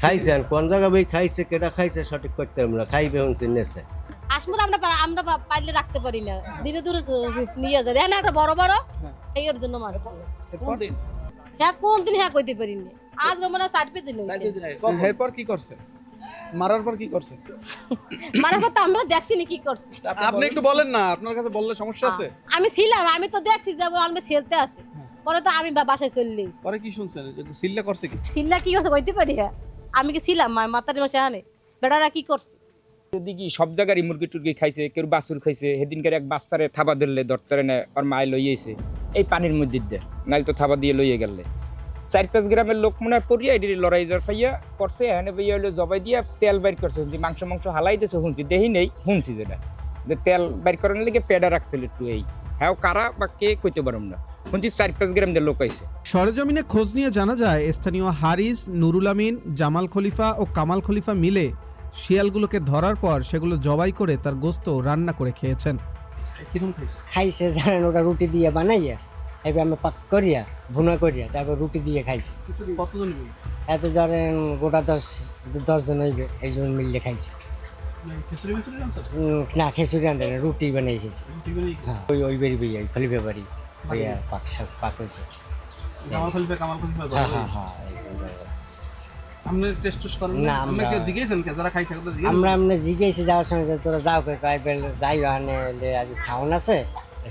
খাইছেন কোন জায়গা বই খাইছে কেটা খাইছে সঠিক করতে আমরা খাইবে হুনছি নেছে আসমুর আমরা পাইলে রাখতে পারি না দিনে দূরে নিয়ে যায় দেখেন একটা বড় বড় এর জন্য মারছে হ্যাঁ কোন দিন হ্যাঁ কইতে পারিনি আজ মানে 4 পেজ দিন এরপর কি করছে মারার পর কি করছে মারার পর তো আমরা দেখছি না কি করছে আপনি একটু বলেন না আপনার কাছে বললে সমস্যা আছে আমি ছিলাম আমি তো দেখছি যে আমি ছেলতে আছে পরে তো আমি বাসায় চলে গেছি পরে কি শুনছেন সিল্লা করছে কি সিল্লা কি করছে কইতে পারি হ্যাঁ আমি কি ছিলাম মাতারি মাসে আনে বেড়ারা কি করছে যদি কি সব জায়গায় মুরগি টুরগি খাইছে কেউ বাছুর খাইছে সেদিনকার এক বাচ্চারে থাবা ধরলে ধরতে না আর মায় লইয়েছে এই পানির মধ্যে দিয়ে নাইলে তো থাবা দিয়ে লইয়ে গেলে 4-5 গ্রামের লোক মনে হয় পড়িয়া এটি লড়াই জ্বর পাইয়া করছে এখানে বইয়া হলো জবাই দিয়া তেল বাইর করছে শুনছি মাংস হালাই দিয়েছে শুনছি দেহি নেই শুনছি যেটা যে তেল বাইর করার লেগে পেডা রাখছিল একটু এই হ্যাঁ কারা বা কে কইতে পারুম না শুনছি 4-5 গ্রাম দিয়ে লোক আইছে সরেজমিনে খোঁজ নিয়ে জানা যায় স্থানীয় হারিস, নুরুল আমিন, জামাল খলিফা ও কামাল খলিফা মিলে শিয়ালগুলোকে ধরার পর সেগুলো জবাই করে তার গোশত রান্না করে খেয়েছেন। খাইছে জানেন ওটা রুটি দিয়ে বানাইয়া এবার আমি পাক করিয়া ভুনা করিয়া তারপর রুটি দিয়ে খাইছে কতজন এত ধরেন গোটা 10 জন হইবে এইজন মিললে খাইছে না খেসুরি আনতে না রুটি বানাই খেয়েছে হ্যাঁ ওই বেরি বইয়া খলিফা বাড়ি বইয়া পাক হয়েছে কামাল খলিফা হ্যাঁ হ্যাঁ হ্যাঁ আপনি টেস্ট করেন না আমরা কি জিজ্ঞেসেন কে যারা খাইছে কথা জিজ্ঞেস আমরা জিজ্ঞেসে যাওয়ার সময় যে তোরা যাও কে কইবেল যাই আনে আজ খাওন আছে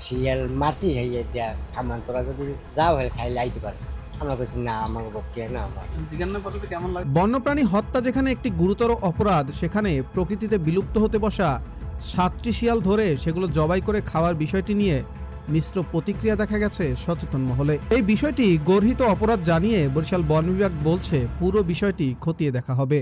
শিয়াল মারছি হইয়া দিয়া খামান তোরা যদি যাও হলে খাইলে আইতে পারে আমরা কইছি না আমাকে বক্তিয়া না আমার জিজ্ঞাসা করতে কেমন লাগে বন্যপ্রাণী হত্যা যেখানে একটি গুরুতর অপরাধ, সেখানে প্রকৃতিতে বিলুপ্ত হতে বসা 7টি শিয়াল ধরে সেগুলো জবাই করে খাওয়ার বিষয়টি নিয়ে মিশ্র প্রতিক্রিয়া দেখা গেছে সচেতন মহলে। এই বিষয়টি গর্হিত অপরাধ জানিয়ে বরিশাল বন বিভাগ বলছে পুরো বিষয়টি খতিয়ে দেখা হবে।